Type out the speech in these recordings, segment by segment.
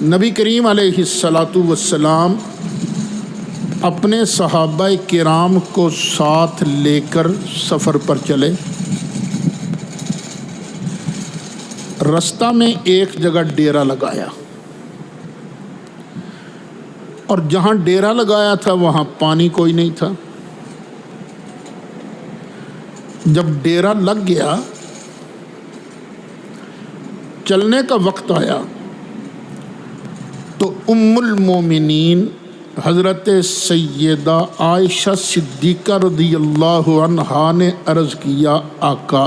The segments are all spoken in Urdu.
نبی کریم علیہ الصلاۃ والسلام اپنے صحابہ کرام کو ساتھ لے کر سفر پر چلے۔ رستہ میں ایک جگہ ڈیرا لگایا، اور جہاں ڈیرا لگایا تھا وہاں پانی کوئی نہیں تھا۔ جب ڈیرا لگ گیا، چلنے کا وقت آیا تو ام المومنین حضرت سیدہ عائشہ صدیقہ رضی اللہ عنہا نے عرض کیا، آقا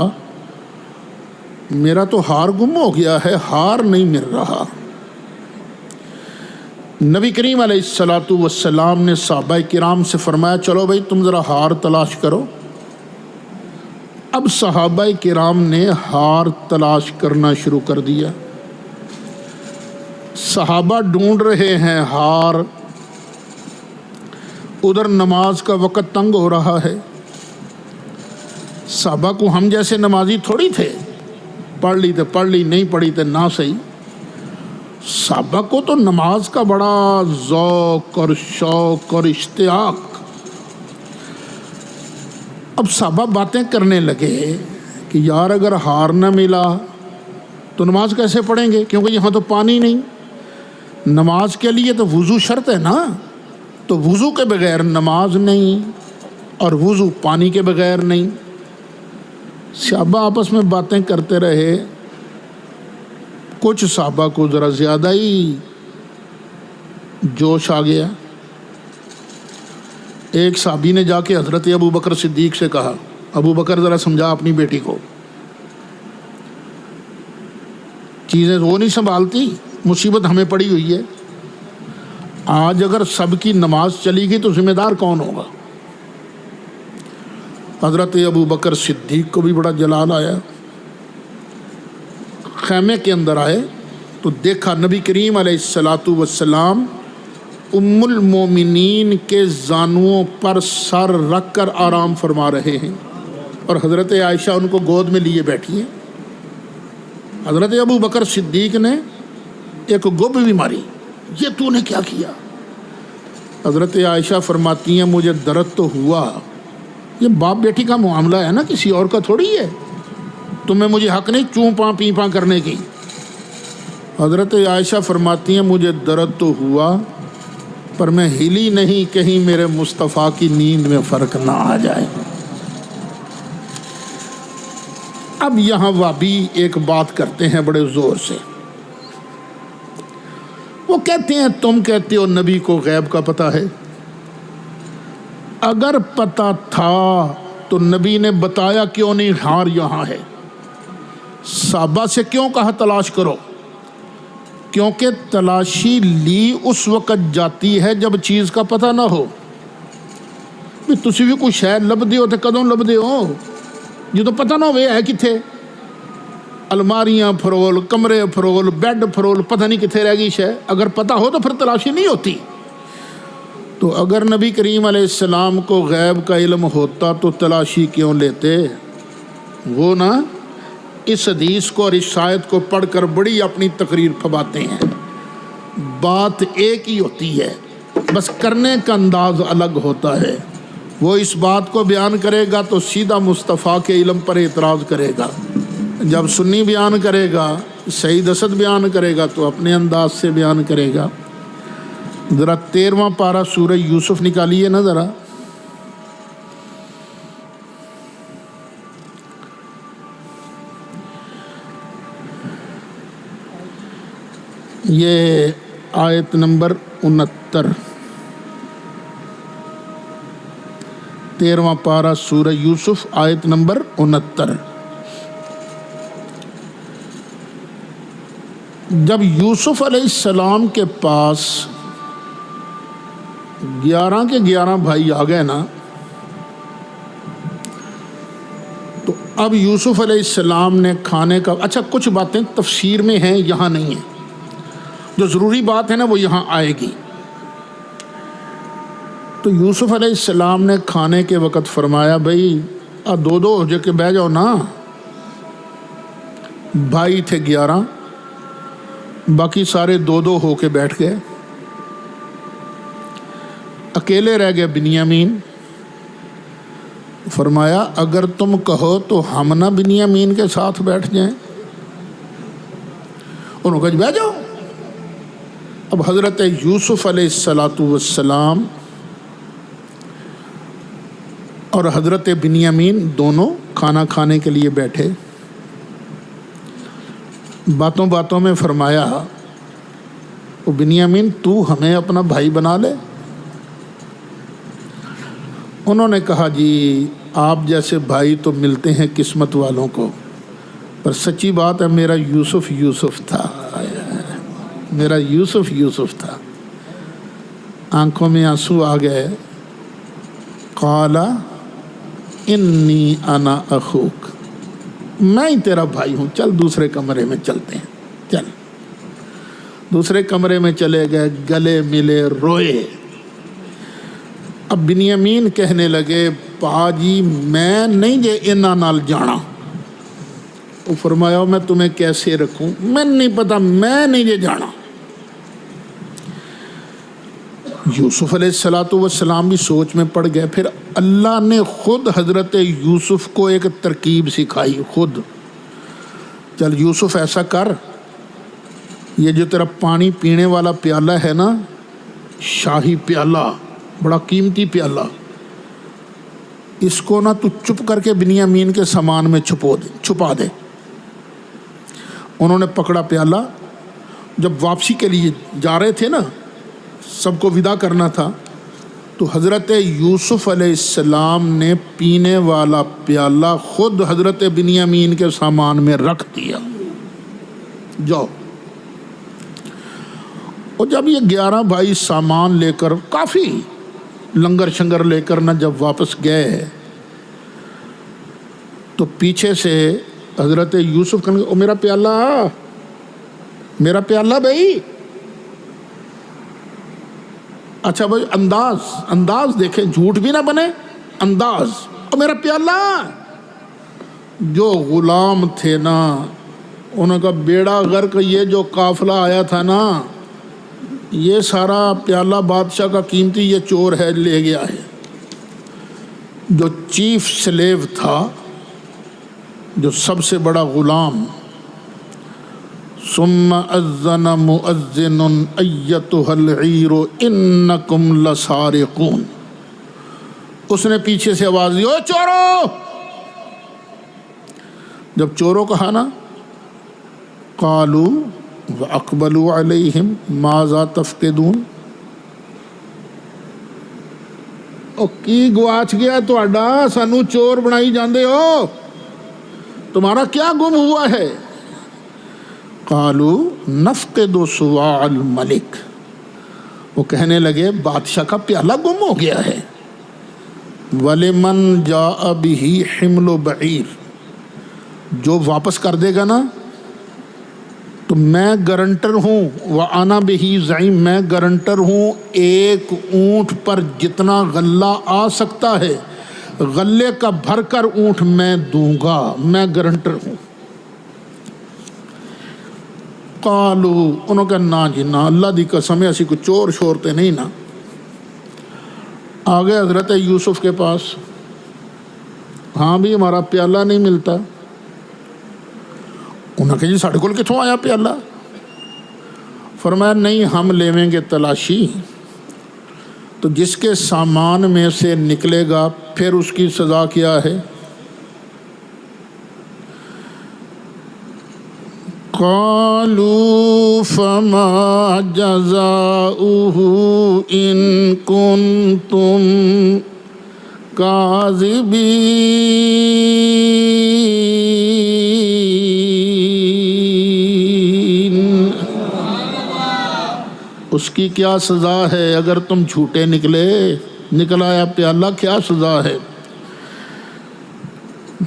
میرا تو ہار گم ہو گیا ہے، ہار نہیں مل رہا۔ نبی کریم علیہ الصلاۃ والسلام نے صحابہ کرام سے فرمایا، چلو بھائی تم ذرا ہار تلاش کرو۔ اب صحابہ کرام نے ہار تلاش کرنا شروع کر دیا۔ صحابہ ڈھونڈ رہے ہیں ہار، ادھر نماز کا وقت تنگ ہو رہا ہے۔ صحابہ کو ہم جیسے نمازی تھوڑی تھے، پڑھ لی تو پڑھ لی، نہیں پڑھی تو نہ صحیح۔ صحابہ کو تو نماز کا بڑا ذوق اور شوق اور اشتیاق۔ اب صحابہ باتیں کرنے لگے کہ یار اگر ہار نہ ملا تو نماز کیسے پڑھیں گے، کیونکہ یہاں تو پانی نہیں۔ نماز کے لیے تو وضو شرط ہے نا، تو وضو کے بغیر نماز نہیں، اور وضو پانی کے بغیر نہیں۔ صحابہ آپس میں باتیں کرتے رہے۔ کچھ صحابہ کو ذرا زیادہ ہی جوش آ گیا۔ ایک صحابی نے جا کے حضرت ابو بکر صدیق سے کہا، ابو بکر ذرا سمجھا اپنی بیٹی کو، چیزیں وہ نہیں سنبھالتی، مصیبت ہمیں پڑی ہوئی ہے، آج اگر سب کی نماز چلی گئی تو ذمہ دار کون ہوگا؟ حضرت ابو بکر صدیق کو بھی بڑا جلال آیا۔ خیمے کے اندر آئے تو دیکھا نبی کریم علیہ الصلاۃ والسلام ام المومنین کے زانوؤں پر سر رکھ کر آرام فرما رہے ہیں، اور حضرت عائشہ ان کو گود میں لیے بیٹھی ہیں۔ حضرت ابو بکر صدیق نے ایک گب بھی ماری، یہ تو نے کیا کیا؟ حضرت عائشہ فرماتی ہیں مجھے درد تو ہوا، یہ باپ بیٹی کا معاملہ ہے نا، کسی اور کا تھوڑی ہے، تمہیں مجھے حق نہیں چوں پاں پی پاں کرنے کی۔ حضرت عائشہ فرماتی ہیں مجھے درد تو ہوا پر میں ہلی نہیں، کہیں میرے مصطفیٰ کی نیند میں فرق نہ آ جائے۔ اب یہاں وابی ایک بات کرتے ہیں بڑے زور سے، وہ کہتے ہیں تم کہتے ہو نبی کو غیب کا پتہ ہے، اگر پتہ تھا تو نبی نے بتایا کیوں نہیں ہار یہاں ہے؟ صحابہ سے کیوں کہا تلاش کرو؟ کیونکہ تلاشی لی اس وقت جاتی ہے جب چیز کا پتہ نہ ہو۔ تسی بھی کوئی شاید لبدے ہو تو کدوں لبدے ہو جو تو پتہ نہ ہوئے ہے کتھے؟ الماریاں فرول، کمرے فرول، بیڈ فرول، پتہ نہیں کتھے رہ گئی شے۔ اگر پتہ ہو تو پھر تلاشی نہیں ہوتی۔ تو اگر نبی کریم علیہ السلام کو غیب کا علم ہوتا تو تلاشی کیوں لیتے؟ وہ نا اس حدیث کو اور اس آیت کو پڑھ کر بڑی اپنی تقریر پھباتے ہیں۔ بات ایک ہی ہوتی ہے، بس کرنے کا انداز الگ ہوتا ہے۔ وہ اس بات کو بیان کرے گا تو سیدھا مصطفیٰ کے علم پر اعتراض کرے گا، جب سنی بیان کرے گا، سعید اسد بیان کرے گا تو اپنے انداز سے بیان کرے گا۔ ذرا 13واں پارہ سورہ یوسف نکالیے نا ذرا۔ یہ آیت نمبر 69، 13واں پارہ سورہ یوسف آیت نمبر 69۔ جب یوسف علیہ السلام کے پاس 11 کے 11 بھائی آ گئے نا، تو اب یوسف علیہ السلام نے کھانے کا، اچھا کچھ باتیں تفسیر میں ہیں یہاں نہیں ہیں، جو ضروری بات ہے نا وہ یہاں آئے گی۔ تو یوسف علیہ السلام نے کھانے کے وقت فرمایا بھائی دو ہو جا کے بہ جاؤ نا۔ بھائی تھے 11، باقی سارے دو دو ہو کے بیٹھ گئے، اکیلے رہ گئے بنیامین۔ فرمایا اگر تم کہو تو ہم نہ بنیامین کے ساتھ بیٹھ جائیں؟ انہوں نے کہا جی بیٹھ جاؤ۔ اب حضرت یوسف علیہ السلام اور حضرت بنیامین دونوں کھانا کھانے کے لیے بیٹھے۔ باتوں باتوں میں فرمایا او بنیامین تو ہمیں اپنا بھائی بنا لے۔ انہوں نے کہا جی آپ جیسے بھائی تو ملتے ہیں قسمت والوں کو، پر سچی بات ہے میرا یوسف یوسف تھا، میرا یوسف یوسف تھا۔ آنکھوں میں آنسو آ گئے۔ قال انی انا اخوک، میں ہی تیرا بھائی ہوں، چل دوسرے کمرے میں چلتے ہیں۔ چل دوسرے کمرے میں چلے گئے، گلے ملے، روئے۔ اب بنیامین کہنے لگے پا جی میں نہیں جے انہاں نال جانا۔ وہ فرمایا میں تمہیں کیسے رکھوں، میں نہیں پتا، میں نہیں جے جانا۔ یوسف علیہ السلام بھی سوچ میں پڑ گئے۔ پھر اللہ نے خود حضرت یوسف کو ایک ترکیب سکھائی، خود چل یوسف ایسا کر، یہ جو تیرا پانی پینے والا پیالہ ہے نا، شاہی پیالہ، بڑا قیمتی پیالہ، اس کو نا تو چپ کر کے بنیامین کے سامان میں چھپا دے۔ انہوں نے پکڑا پیالہ، جب واپسی کے لیے جا رہے تھے نا، سب کو ودا کرنا تھا، تو حضرت یوسف علیہ السلام نے پینے والا پیالہ خود حضرت بنیامین کے سامان میں رکھ دیا۔ جاؤ۔ اور جب یہ 11 بھائی سامان لے کر، کافی لنگر شنگر لے کر نہ جب واپس گئے، تو پیچھے سے حضرت یوسف کہنے او میرا پیالہ، میرا پیالہ بھائی۔ اچھا بھائی انداز دیکھیں، جھوٹ بھی نہ بنے، انداز، او میرا پیالہ۔ جو غلام تھے نا انہوں کا بیڑا غرق، یہ جو قافلہ آیا تھا نا، یہ سارا پیالہ بادشاہ کا قیمتی یہ چور ہے، لے گیا ہے۔ جو چیف سلیو تھا، جو سب سے بڑا غلام، ثم اذن مؤذن ایتها العیر انکم لسارقون، اس نے پیچھے سے آواز دی او چورو۔ جب چوروں کہا نا، قالوا وَأَقْبَلُوا عَلَيْهِمْ مَاذَا تَفْقِدُونَ، او کی گواچ گیا تہاڈا، سانو چور بنائی جاندے ہو، تمہارا کیا گم ہوا ہے؟ قَالُوا نَفْقِدُ صُوَاعَ الْمَلِكِ، وہ کہنے لگے بادشاہ کا پیالہ گم ہو گیا ہے۔ وَلِمَنْ جَاءَ بِهِ حِمْلُ بَعِيرٍ، جو واپس کر دے گا نا تو میں گارنٹر ہوں، وَأَنَا بِهِ زَعِيمٌ، میں گارنٹر ہوں، ایک اونٹ پر جتنا غلہ آ سکتا ہے غلے کا بھر کر اونٹ میں دوں گا، میں گارنٹر ہوں۔ قالوا، انہوں کہ نا جی نا، اللہ دی قسم ہے اسی کو چور شورتے نہیں نا۔ آگے حضرت یوسف کے پاس، ہاں بھی ہمارا پیالہ نہیں ملتا۔ انہوں نے کہا جی ساڑھے کول کتھوں آیا پیالہ؟ فرمایا نہیں، ہم لیویں گے تلاشی، تو جس کے سامان میں سے نکلے گا پھر اس کی سزا کیا ہے؟ قالوا فما جزاؤه ان کنتم کاذبین، اس کی کیا سزا ہے اگر تم جھوٹے نکل آیا پیالہ، کیا سزا ہے؟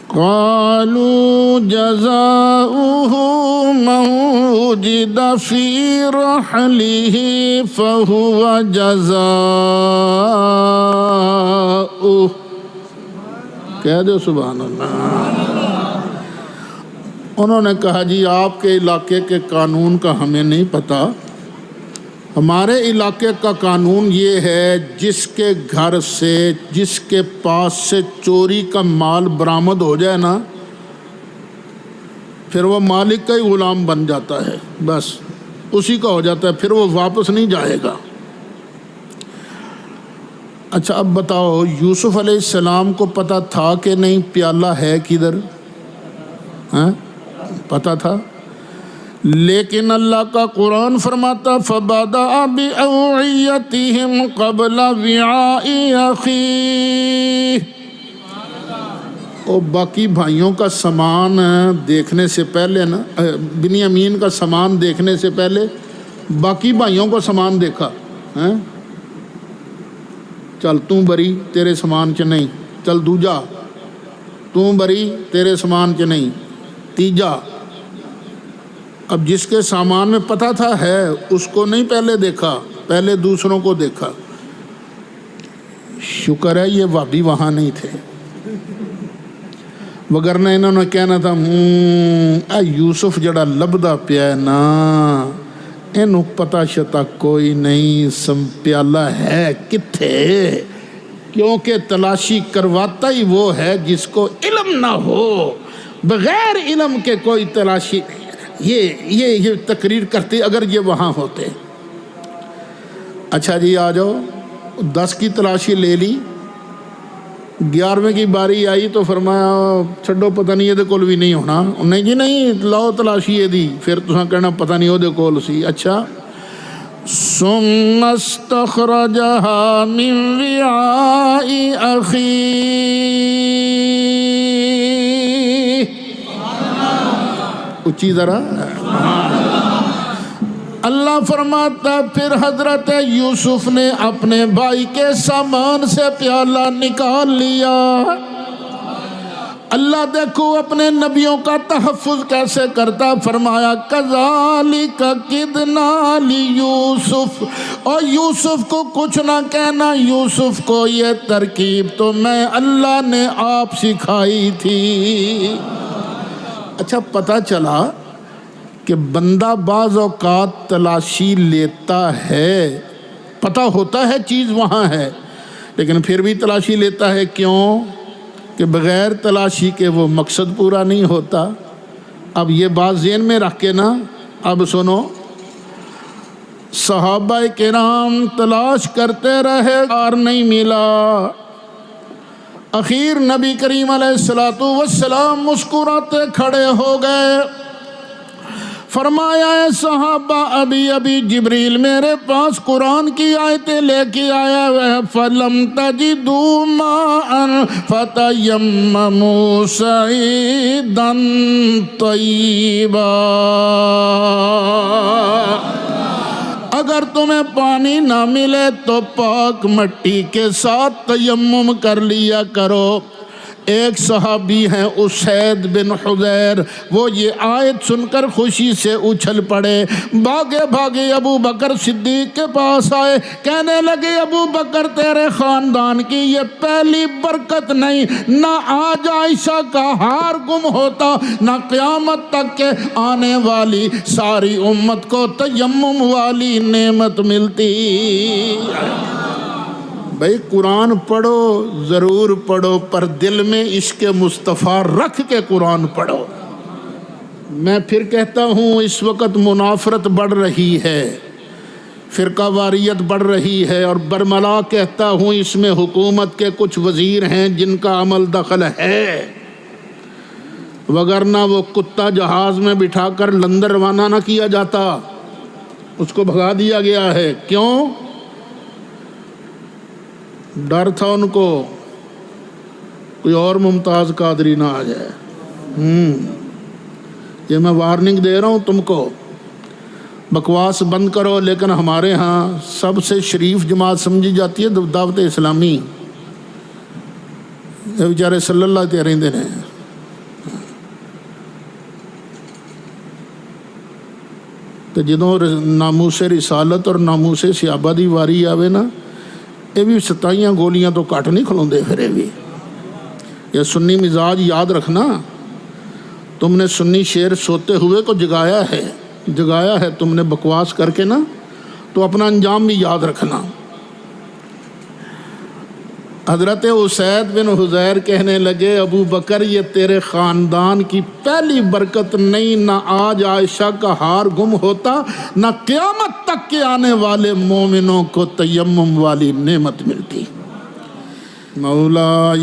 قالوا جزاؤه من وجد في رحله فهو جزاؤه، کہہ دو سبحان اللہ۔ انہوں نے کہا جی آپ کے علاقے کے قانون کا ہمیں نہیں پتہ، ہمارے علاقے کا قانون یہ ہے جس کے گھر سے، جس کے پاس سے چوری کا مال برآمد ہو جائے نا، پھر وہ مالک کا ہی غلام بن جاتا ہے، بس اسی کا ہو جاتا ہے، پھر وہ واپس نہیں جائے گا۔ اچھا اب بتاؤ، یوسف علیہ السلام کو پتہ تھا کہ نہیں پیالہ ہے کدھر؟ ہاں پتہ تھا، لیکن اللہ کا قرآن فرماتا فَبَدَأَ بِأَوْعِيَتِهِمْ قَبْلَ وِعَاءِ أَخِيهِ، اور باقی بھائیوں کا سامان دیکھنے سے پہلے نا، بنیامین کا سامان دیکھنے سے پہلے باقی بھائیوں کو سامان دیکھا، چل توں بری تیرے سامان چ نہیں، چل دوجا توں بری تیرے سامان چ نہیں، تیجا۔ اب جس کے سامان میں پتہ تھا ہے اس کو نہیں پہلے دیکھا، پہلے دوسروں کو دیکھا۔ شکر ہے یہ وابی وہاں نہیں تھے، وگرنہ انہوں نے کہنا تھا اے یوسف جڑا لبدا پیا ہے نا، اینو پتہ شتا کوئی نہیں، پیالہ ہے کتھے، کیونکہ تلاشی کرواتا ہی وہ ہے جس کو علم نہ ہو، بغیر علم کے کوئی تلاشی نہیں۔ یہ تقریر کرتے اگر یہ وہاں ہوتے۔ اچھا جی آ جاؤ، 10 کی تلاشی لے لی، 11ویں کی باری آئی تو فرمایا چھڈو پتہ نہیں یہ کول بھی نہیں ہونا، نہیں جی نہیں لاؤ تلاشی یہ دی، پھر تساں کہنا پتہ نہیں وہ کول سی۔ اچھا ثم استخرجها من وعاء أخيه، اچھی ذرا اللہ فرماتا پھر حضرت یوسف نے اپنے بھائی کے سامان سے پیالہ نکال لیا۔ اللہ دیکھو اپنے نبیوں کا تحفظ کیسے کرتا، فرمایا کذالک کدنا لیوسف، اور یوسف کو کچھ نہ کہنا، یوسف کو یہ ترکیب تو میں اللہ نے آپ سکھائی تھی۔ اچھا پتہ چلا کہ بندہ بعض اوقات تلاشی لیتا ہے، پتہ ہوتا ہے چیز وہاں ہے، لیکن پھر بھی تلاشی لیتا ہے، کیوں کہ بغیر تلاشی کے وہ مقصد پورا نہیں ہوتا۔ اب یہ بات ذہن میں رکھ کے نا، اب سنو، صحابہ کرام تلاش کرتے رہے اور نہیں ملا، اخیر نبی کریم علیہ السلام مسکراتے کھڑے ہو گئے، فرمایا اے صحابہ ابھی جبریل میرے پاس قرآن کی آیتیں لے کے آیا ہے، فَلَمْ تَجِدُوا مَاءً فَتَيَمَّمُوا صَعِيدًا طَيِّبًا، اگر تمہیں پانی نہ ملے تو پاک مٹی کے ساتھ تیمم کر لیا کرو۔ ایک صحابی ہیں اسید بن حضیر، وہ یہ آیت سن کر خوشی سے اچھل پڑے، بھاگے بھاگے ابو بکر صدیق کے پاس آئے، کہنے لگے ابو بکر تیرے خاندان کی یہ پہلی برکت نہیں، نہ آج عائشہ کا ہار گم ہوتا، نہ قیامت تک کے آنے والی ساری امت کو تیمم والی نعمت ملتی۔ بھائی قرآن پڑھو، ضرور پڑھو، پر دل میں عشق مصطفیٰ رکھ کے قرآن پڑھو۔ میں پھر کہتا ہوں اس وقت منافرت بڑھ رہی ہے، فرقہ واریت بڑھ رہی ہے، اور برملا کہتا ہوں اس میں حکومت کے کچھ وزیر ہیں جن کا عمل دخل ہے، وگرنہ وہ کتا جہاز میں بٹھا کر لندن روانہ نہ کیا جاتا، اس کو بھگا دیا گیا ہے۔ کیوں؟ ڈر تھا ان کو کوئی اور ممتاز قادری نہ آ جائے۔ یہ میں وارننگ دے رہا ہوں تم کو، بکواس بند کرو۔ لیکن ہمارے ہاں سب سے شریف جماعت سمجھی جاتی ہے دعوت اسلامی، یہ بیچارے صلی اللہ تے رہندے نے۔ تو جدوں ناموس رسالت اور ناموس صحابہ دی واری آوے نا، یہ بھی 27 گولیاں تو کٹ نہیں کھلوندے پھر بھی۔ یہ سنی مزاج یاد رکھنا، تم نے سنی شیر سوتے ہوئے کو جگایا ہے تم نے بکواس کر کے نا، تو اپنا انجام بھی یاد رکھنا۔ حضرت اسید بن حضیر کہنے لگے ابو بکر یہ تیرے خاندان کی پہلی برکت نہیں، نہ آج عائشہ کا ہار گم ہوتا، نہ قیامت تک کے آنے والے مومنوں کو تیمم والی نعمت ملتی۔ مولا